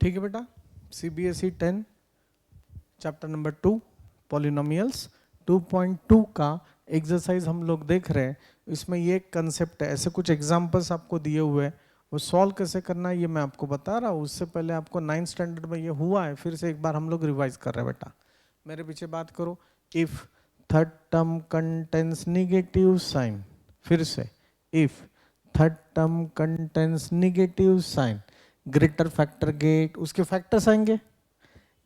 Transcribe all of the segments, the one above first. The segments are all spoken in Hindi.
ठीक है बेटा, CBSE 10 चैप्टर नंबर 2 पॉलिनोमियल्स 2.2 का एक्सरसाइज हम लोग देख रहे हैं। इसमें ये कंसेप्ट है, ऐसे कुछ एग्जांपल्स आपको दिए हुए हैं, वो सॉल्व कैसे करना है ये मैं आपको बता रहा हूँ। उससे पहले आपको 9th स्टैंडर्ड में ये हुआ है, फिर से एक बार हम लोग रिवाइज कर रहे हैं। बेटा मेरे पीछे बात करो। If third term contains negative sign, फिर से if third term contains negative sign, greater factor get, उसके फैक्टर्स आएंगे,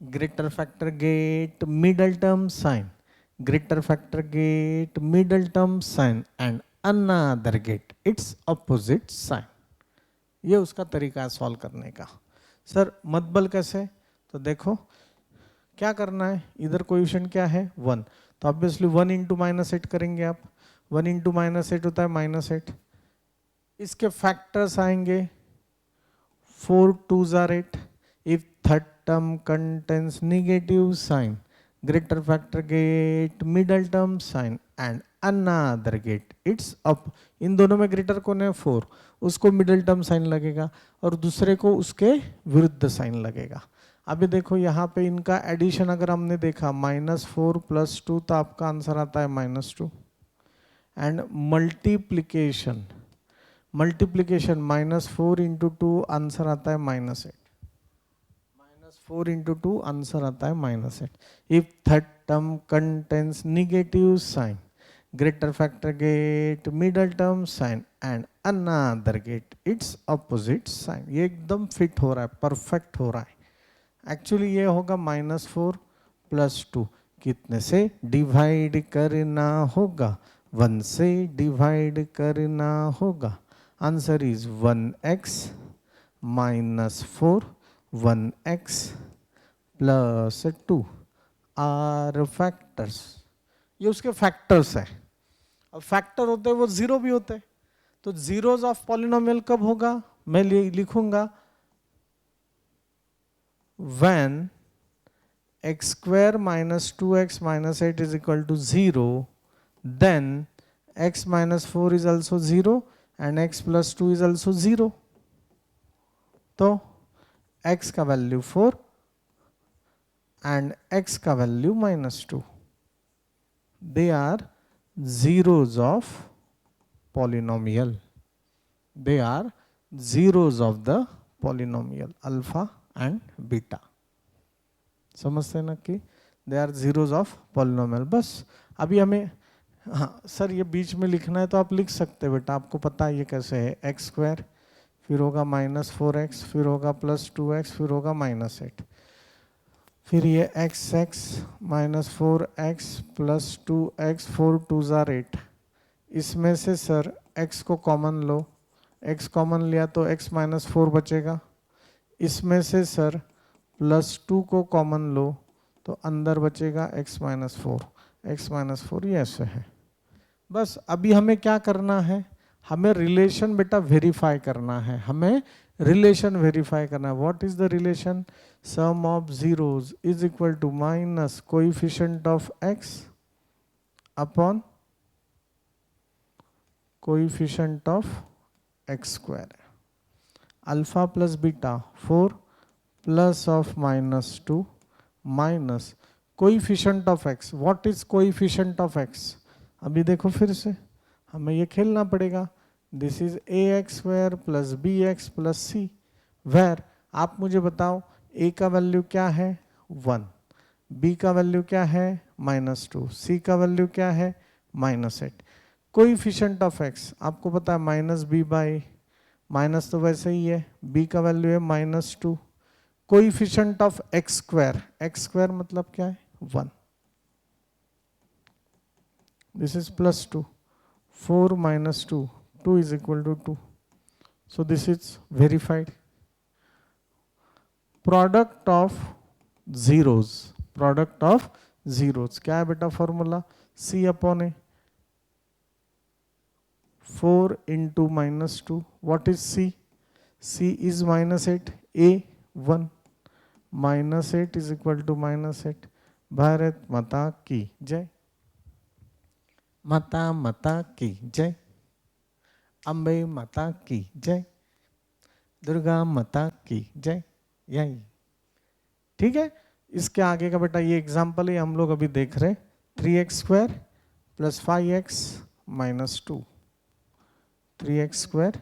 greater factor get middle term sign, greater factor get middle term sign and another get its opposite sign. ये उसका तरीका है सॉल्व करने का। सर मतबल कैसे? तो देखो क्या करना है, इधर कोएफिशिएंट क्या है 1, तो ऑब्वियसली 1 इंटू -8 करेंगे आप। 1 इंटू -8 होता है -8। इसके फैक्टर्स आएंगे 4 2s are 8। If third term contains negative sign, greater factor get middle term sign and another get its up। इन दोनों में ग्रेटर कौन है 4, उसको मिडल टर्म साइन लगेगा और दूसरे को उसके विरुद्ध साइन लगेगा। अभी देखो यहाँ पे इनका एडिशन अगर हमने देखा -4 + 2 तो आपका आंसर आता है -2 एंड मल्टीप्लीकेशन -4 इंटू 2 आंसर आता है -8, -4 इंटू 2 आंसर आता है -8। If third term contains negative sign, greater factor get middle term sign and another get its opposite sign. ये एकदम फिट हो रहा है, परफेक्ट हो रहा है। एक्चुअली ये होगा -4 + 2, कितने से डिवाइड करना होगा? 1 से डिवाइड करना होगा। Answer is 1x -4 1x + 2 are factors. ये उसके फैक्टर्स है। अब फैक्टर होते हैं वो जीरो भी होते हैं, तो जीरोज ऑफ पॉलिनोमियल कब होगा? मैं लिखूंगा when x² - 2x - 8 is equal to 0, then x - 4 is also 0 and x + 2 is also 0। तो x का वैल्यू 4 and x का value -2, they are zeros of polynomial, they are zeros of the polynomial alpha and beta। समझते हैं ना कि they are zeros of polynomial. बस अभी हमें, हाँ सर ये बीच में लिखना है तो आप लिख सकते हैं बेटा, आपको पता है ये कैसे है। x², फिर होगा -4x, फिर होगा +2x, फिर होगा -8, फिर ये x -4x + 2x 4 2s are 8। इसमें से सर x को कॉमन लो, x कॉमन लिया तो x -4 बचेगा। इसमें से सर +2 को कॉमन लो तो अंदर बचेगा x -4 ये ऐसे है। बस अभी हमें क्या करना है, हमें रिलेशन बेटा वेरीफाई करना है, हमें रिलेशन वेरीफाई करना है। What is the relation? Sum of zeros is equal to minus coefficient of x upon coefficient of x²। Alpha plus beta 4 plus of -2 minus coefficient of x। What is coefficient of x? अभी देखो फिर से हमें ये खेलना पड़ेगा। This is ax² + bx + c, where आप मुझे बताओ a का वैल्यू क्या है 1, b का वैल्यू क्या है -2, c का वैल्यू क्या है -8। कोएफिशिएंट ऑफ x आपको पता है -b/, माइनस तो वैसे ही है, b का वैल्यू है -2। कोएफिशिएंट ऑफ x² मतलब क्या है 1, this is +2, 4 - 2, 2 is equal to 2, so this is verified। Product of zeros क्या है बेटा formula? c/a 4 into -2, what is c? c is -8, a 1, -8 is equal to -8। Bharat माता की जय, माता की जय, अम्बे माता की जय, दुर्गा माता की जय। यही, ठीक है। इसके आगे का बेटा ये एग्जाम्पल है, हम लोग अभी देख रहे, 3x² + 5x - 2, 3x²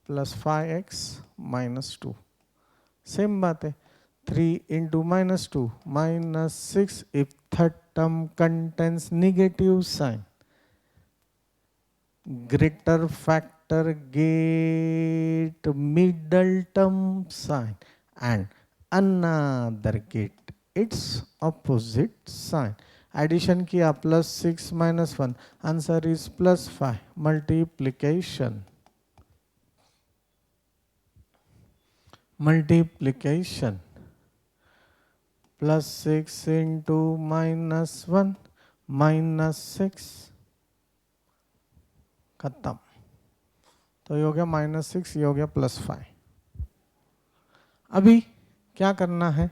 + 5x - 2, same बात है। 3 × -2 -6 if third term contains negative sign, greater factor get middle term sign and another get its opposite sign. Addition किया +6 - 1, आंसर इज +5. multiplication +6 × -1 -6, खत्म। तो ये हो गया -6, ये हो गया +5। अभी क्या करना है,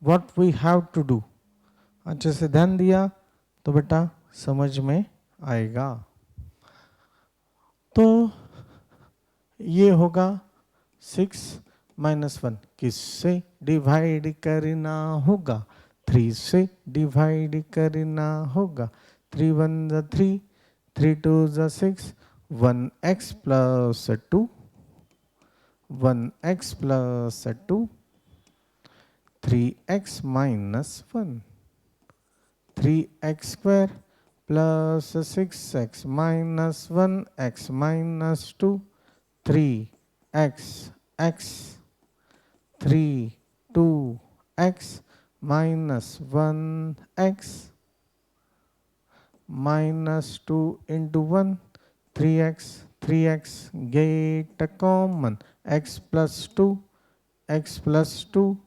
what we have to do, अच्छे से ध्यान दिया तो बेटा समझ में आएगा। तो ये होगा 6 - 1 किससे डिवाइड करना होगा, 3 से डिवाइड करना होगा। 3 × 1 = 3, 3 × 2 = 6, 1x + 2, 1x + 2, 3x - 1, 3x² + 6x - 1x - 2, 3x x, 3 2x - 1x -2 × 1, 3x 3x get common, x + 2 x + 2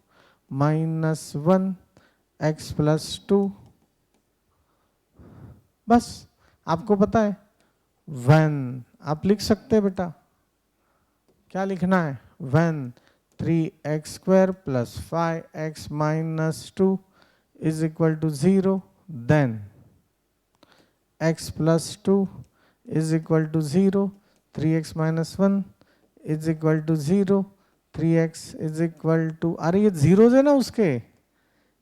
-1 x + 2। बस आपको पता है when, आप लिख सकते हैं बेटा, क्या लिखना है, when 3x² + 5x - 2 = 0, then x + 2 = 0, 3x - 1 = 0, 3x = अरे ये जीरोज है ना उसके,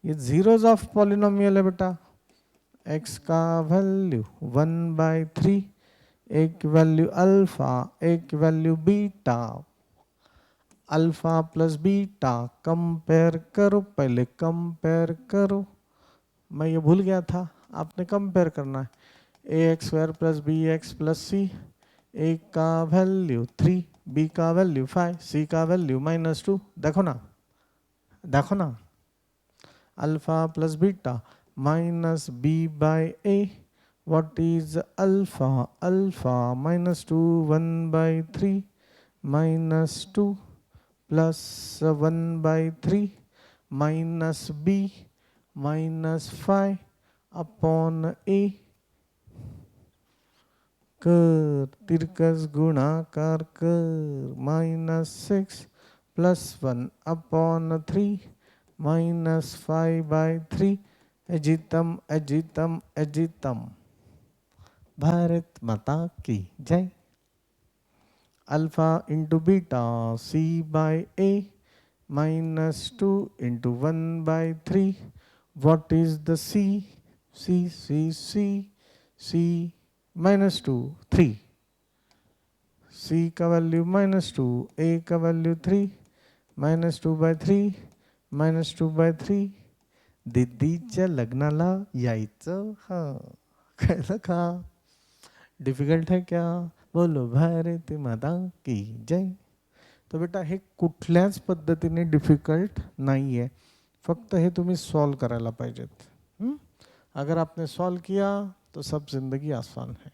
ये जीरोज ऑफ पॉलिनोमियल है बेटा। x का वैल्यू 1/3, एक वैल्यू अल्फा, एक value beta, alpha + beta compare करो, पहले कंपेयर करो, मैं ये भूल गया था, आपने कंपेयर करना है। ax² + bx + c, a का वैल्यू 3, b का वैल्यू 5, c का वैल्यू -2, देखो ना, देखो ना, alpha + beta -b/a, what is alpha, alpha -2 1/3 -2 + 1/3 -b -5 upon a, कर तिरकस गुणाकार कर, -6 + 1/3 -5/3, अजितम अजितम अजितम। भारत माता की जय। Alpha × beta c/a -2 × 1/3, what is the c, c c c c -2 3, c का वैल्यू -2, a का वैल्यू 3, -2/3 -2/3, दीदीच्या लग्नाला यायचं हा, कळलं का, डिफिकल्ट है क्या, बोलो भारत माता की जय। तो बेटा हे कुठल्याच पद्धतीने डिफिकल्ट नाही आहे, फक्त हे तुम्ही सॉल्व करायला पाहिजेत। अगर आपने सॉल्व किया तो सब जिंदगी आसान है,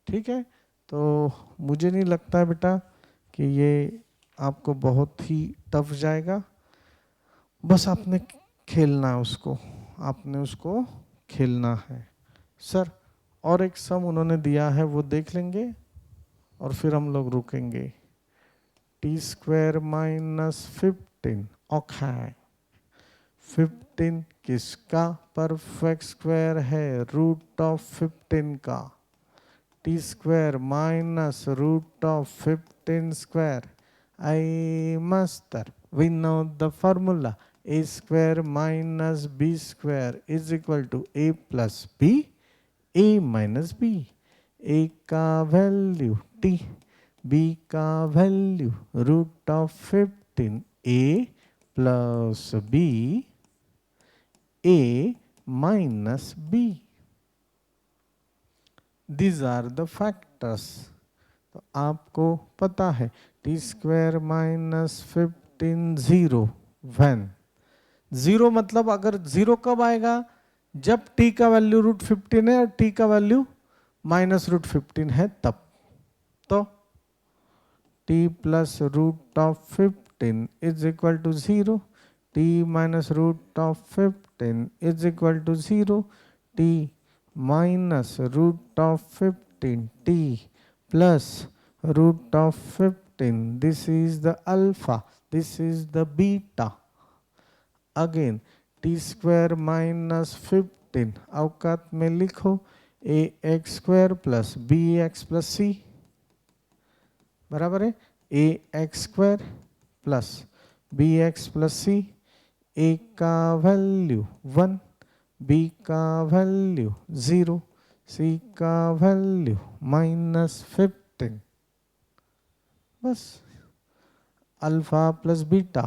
ठीक है। तो मुझे नहीं लगता है बेटा कि ये आपको बहुत ही टफ जाएगा, बस आपने खेलना है उसको, आपने उसको खेलना है। सर और एक सम उन्होंने दिया है वो देख लेंगे और फिर हम लोग रुकेंगे। t² - 15, ओके, 15 किसका परफेक्ट स्क्वायर है, √15 का, t² - √15² I master. We know the formula. A square minus b square is equal to a plus b, a minus b. A का वैल्यू t, b का value root of 15 a plus b, a minus b. These are the factors. तो आपको पता है T square minus 15 zero when zero, मतलब अगर जीरो कब आएगा, जब टी का वैल्यू रूट 15 है और टी का वैल्यू माइनस रूट 15 है तब। तो T plus root of 15 is equal to zero, T minus root of 15 is equal to zero, T minus root of 15 T plus root of 15. This is the alpha, this is the beta. Again t square minus 15 अवकात में लिखो ax square plus bx plus c बराबर है ax square plus bx plus c. a का वैल्यू 1, b का वैल्यू 0, c का वैल्यू माइनस 15. बस alpha plus beta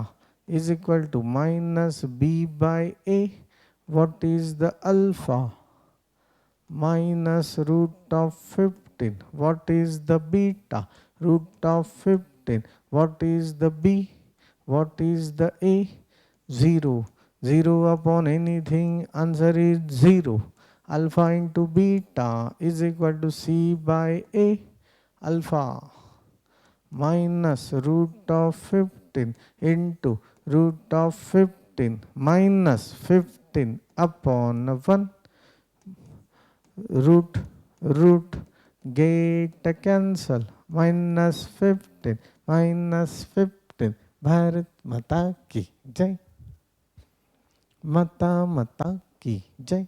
is equal to minus B by A. What is the alpha? Minus root of 15. What is the beta? Root of 15. What is the B? What is the A? 0. 0 upon anything, answer is 0. Alpha into beta is equal to c by a. Alpha minus root of 15 into root of 15 minus 15 upon 1. Root get cancel. minus 15. Bharat माता की जय. माता की जय.